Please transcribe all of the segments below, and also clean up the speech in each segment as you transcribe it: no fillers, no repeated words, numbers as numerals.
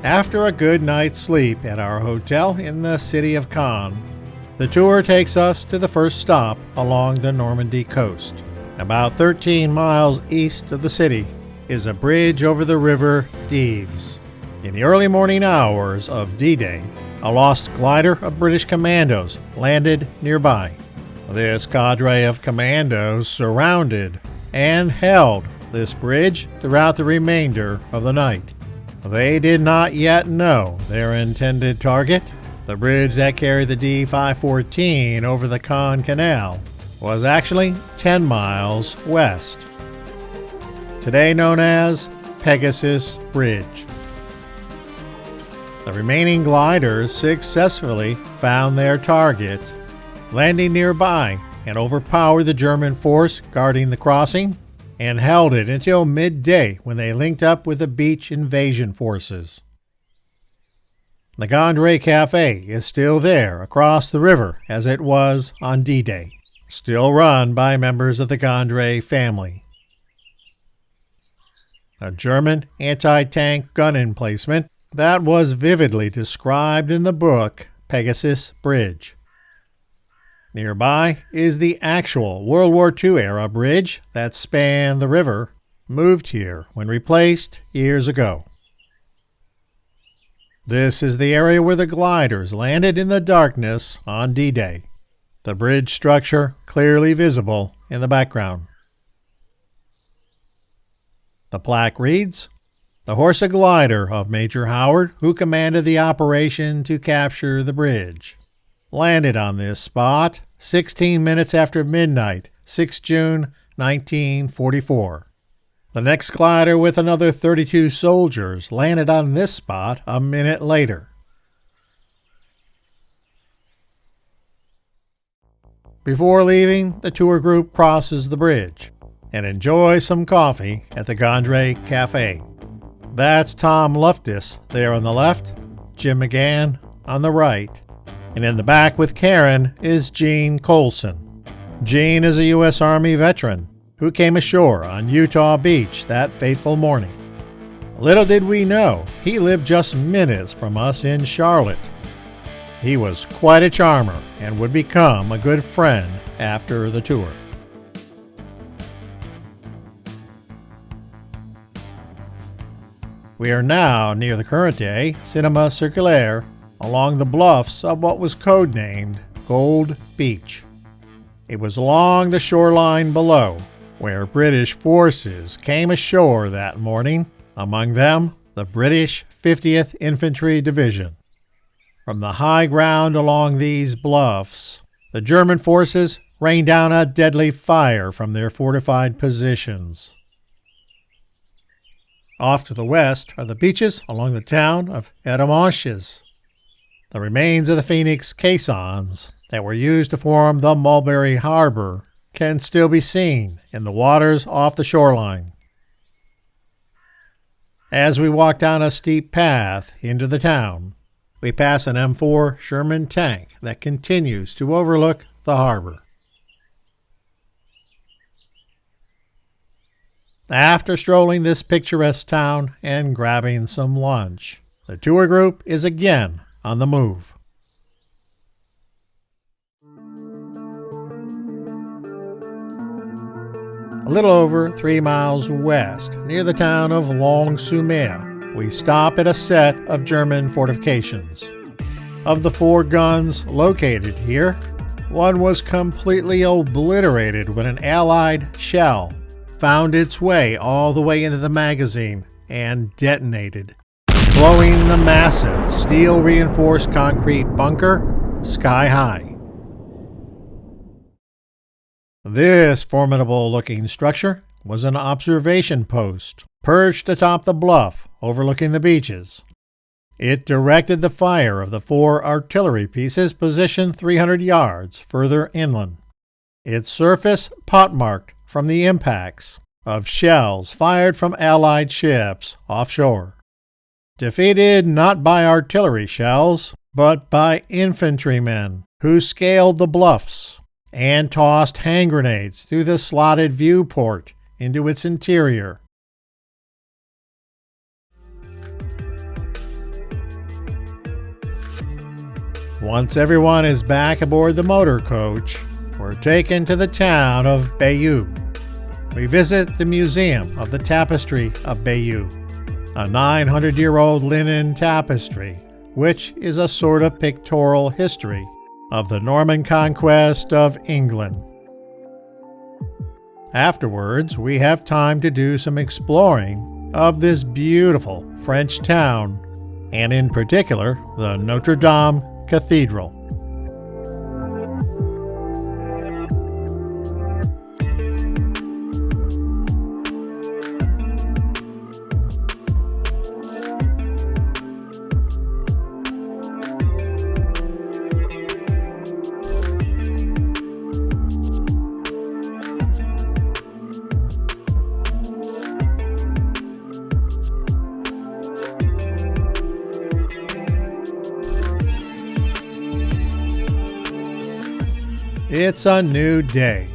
After a good night's sleep at our hotel in the city of Caen, the tour takes us to the first stop along the Normandy coast. About 13 miles east of the city is a bridge over the river Dives. In the early morning hours of D-Day, a lost glider of British commandos landed nearby. This cadre of commandos surrounded and held this bridge throughout the remainder of the night. They did not yet know their intended target. The bridge that carried the D514 over the Caen Canal was actually 10 miles west, today known as Pegasus Bridge. The remaining gliders successfully found their target, landing nearby and overpowered the German force guarding the crossing, and held it until midday when they linked up with the beach invasion forces. The Gondree Café is still there across the river as it was on D-Day, still run by members of the Gondree family. A German anti-tank gun emplacement that was vividly described in the book Pegasus Bridge. Nearby is the actual World War II-era bridge that spanned the river, moved here when replaced years ago. This is the area where the gliders landed in the darkness on D-Day, the bridge structure clearly visible in the background. The plaque reads, "The Horsa glider of Major Howard, who commanded the operation to capture the bridge, landed on this spot 16 minutes after midnight, 6 June 1944. The next glider with another 32 soldiers landed on this spot a minute later." Before leaving, the tour group crosses the bridge and enjoys some coffee at the Gondree Café. That's Tom Luftus there on the left, Jim McGann on the right, and in the back with Karen is Gene Coulson. Gene is a U.S. Army veteran who came ashore on Utah Beach that fateful morning. Little did we know he lived just minutes from us in Charlotte. He was quite a charmer and would become a good friend after the tour. We are now near the current-day Cinema Circulaire along the bluffs of what was codenamed Gold Beach. It was along the shoreline below where British forces came ashore that morning, among them the British 50th Infantry Division. From the high ground along these bluffs, the German forces rained down a deadly fire from their fortified positions. Off to the west are the beaches along the town of Arromanches. The remains of the Phoenix Caissons that were used to form the Mulberry Harbor can still be seen in the waters off the shoreline. As we walk down a steep path into the town, we pass an M4 Sherman tank that continues to overlook the harbor. After strolling this picturesque town and grabbing some lunch, the tour group is again on the move. A little over 3 miles west, near the town of Longues, we stop at a set of German fortifications. Of the 4 guns located here, one was completely obliterated when an Allied shell found its way all the way into the magazine and detonated, blowing the massive steel-reinforced concrete bunker sky high. This formidable-looking structure was an observation post perched atop the bluff overlooking the beaches. It directed the fire of the 4 artillery pieces positioned 300 yards further inland. Its surface pockmarked from the impacts of shells fired from Allied ships offshore. Defeated not by artillery shells, but by infantrymen who scaled the bluffs and tossed hand grenades through the slotted viewport into its interior. Once everyone is back aboard the motor coach, we're taken to the town of Bayeux. We visit the Museum of the Tapestry of Bayeux, a 900-year-old linen tapestry, which is a sort of pictorial history of the Norman conquest of England. Afterwards, we have time to do some exploring of this beautiful French town, and in particular, the Notre Dame Cathedral. It's a new day.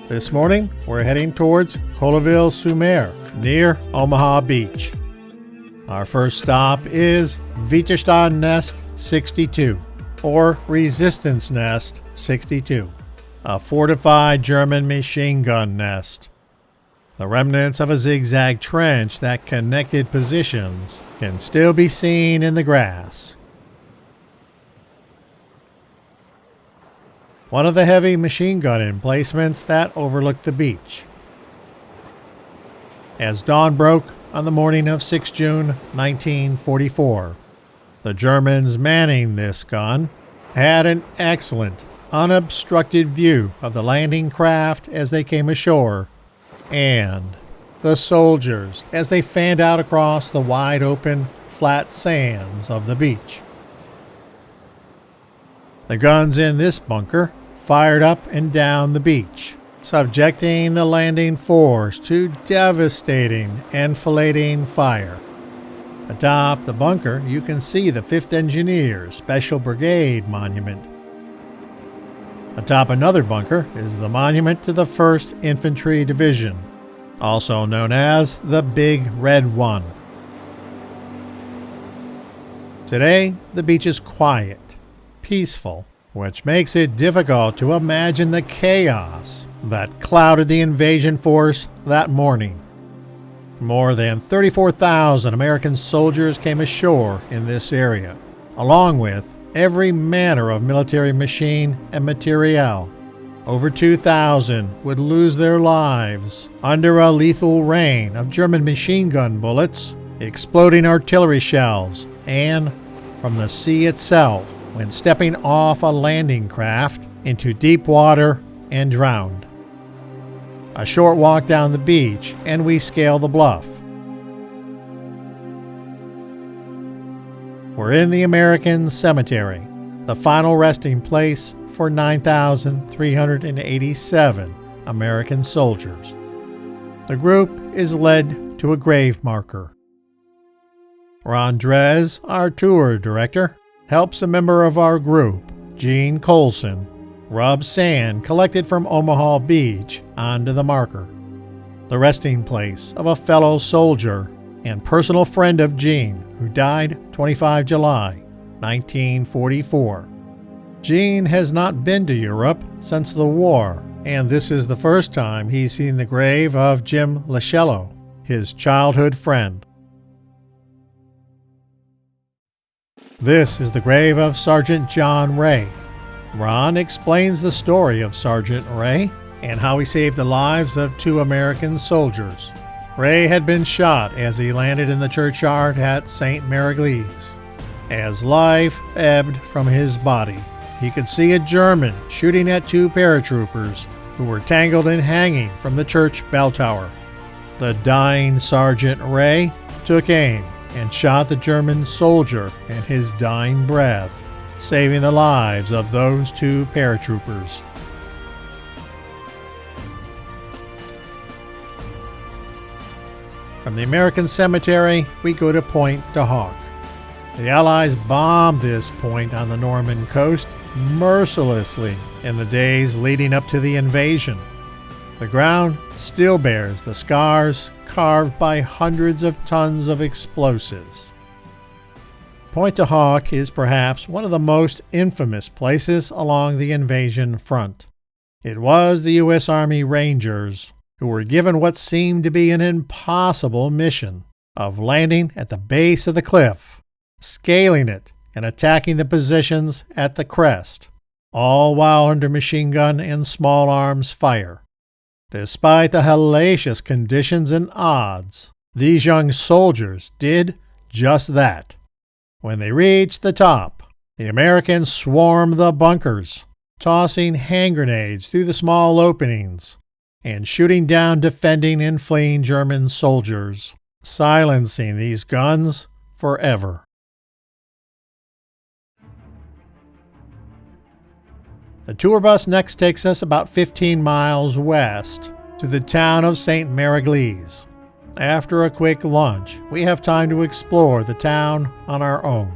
This morning, we're heading towards Colleville-sur-Mer, near Omaha Beach. Our first stop is Widerstandnest 62, or Resistance Nest 62, a fortified German machine gun nest. The remnants of a zigzag trench that connected positions can still be seen in the grass. One of the heavy machine gun emplacements that overlooked the beach. As dawn broke on the morning of 6 June 1944, the Germans manning this gun had an excellent, unobstructed view of the landing craft as they came ashore, and the soldiers as they fanned out across the wide-open, flat sands of the beach. The guns in this bunker fired up and down the beach, subjecting the landing force to devastating, enfilading fire. Atop the bunker, you can see the 5th Engineers Special Brigade monument. Atop another bunker is the monument to the 1st Infantry Division, also known as the Big Red One. Today, the beach is quiet, peaceful, which makes it difficult to imagine the chaos that clouded the invasion force that morning. More than 34,000 American soldiers came ashore in this area, along with every manner of military machine and materiel. Over 2,000 would lose their lives under a lethal rain of German machine gun bullets, exploding artillery shells, and from the sea itself when stepping off a landing craft into deep water and drowned. A short walk down the beach and we scale the bluff. We're in the American Cemetery, the final resting place for 9,387 American soldiers. The group is led to a grave marker. Andres, our tour director, helps a member of our group, Gene Coulson, rub sand collected from Omaha Beach onto the marker, the resting place of a fellow soldier and personal friend of Gene, who died 25 July 1944. Gene has not been to Europe since the war, and this is the first time he's seen the grave of Jim Lechello, his childhood friend. This is the grave of Sergeant John Ray. Ron explains the story of Sergeant Ray and how he saved the lives of 2 American soldiers. Ray had been shot as he landed in the churchyard at St.Mere Eglise. As life ebbed from his body, he could see a German shooting at 2 paratroopers who were tangled and hanging from the church bell tower. The dying Sergeant Ray took aim and shot the German soldier in his dying breath, saving the lives of those 2 paratroopers. From the American Cemetery, we go to Pointe Du Hoc. The Allies bombed this point on the Norman coast mercilessly in the days leading up to the invasion. The ground still bears the scars carved by hundreds of tons of explosives. Pointe Du Hoc is perhaps one of the most infamous places along the invasion front. It was the U.S. Army Rangers who were given what seemed to be an impossible mission of landing at the base of the cliff, scaling it, and attacking the positions at the crest, all while under machine gun and small arms fire. Despite the hellacious conditions and odds, these young soldiers did just that. When they reached the top, the Americans swarmed the bunkers, tossing hand grenades through the small openings and shooting down defending and fleeing German soldiers, silencing these guns forever. The tour bus next takes us about 15 miles west to the town of St.Mere Eglise. After a quick lunch, we have time to explore the town on our own.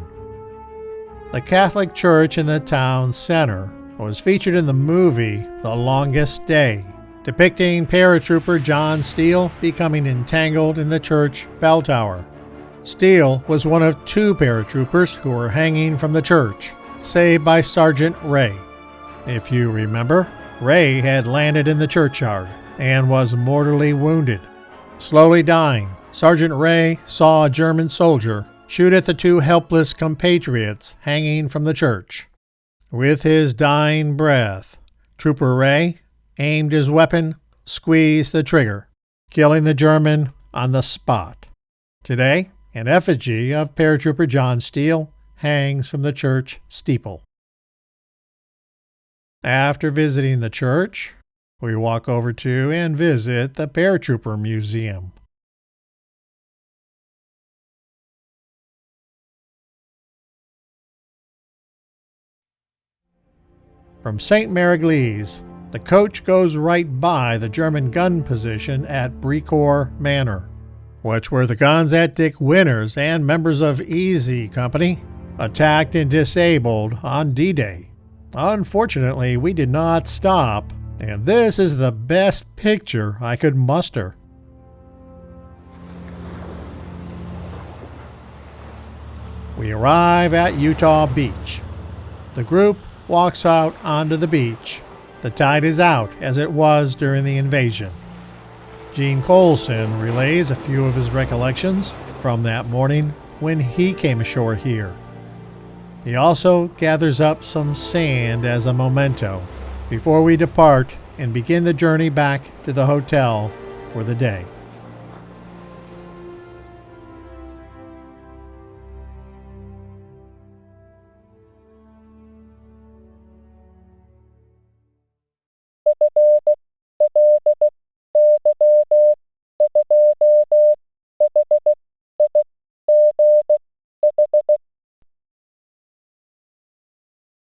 The Catholic church in the town center was featured in the movie The Longest Day, depicting paratrooper John Steele becoming entangled in the church bell tower. Steele was one of 2 paratroopers who were hanging from the church, saved by Sergeant Ray. If you remember, Ray had landed in the churchyard and was mortally wounded. Slowly dying, Sergeant Ray saw a German soldier shoot at the 2 helpless compatriots hanging from the church. With his dying breath, Trooper Ray aimed his weapon, squeezed the trigger, killing the German on the spot. Today, an effigy of paratrooper John Steele hangs from the church steeple. After visiting the church, we walk over to and visit the Paratrooper Museum. From St.Mere Eglise, the coach goes right by the German gun position at Brecourt Manor, which were the guns that Dick Winters and members of Easy Company attacked and disabled on D-Day. Unfortunately, we did not stop, and this is the best picture I could muster. We arrive at Utah Beach. The group walks out onto the beach. The tide is out, as it was during the invasion. Gene Coulson relays a few of his recollections from that morning when he came ashore here. He also gathers up some sand as a memento before we depart and begin the journey back to the hotel for the day.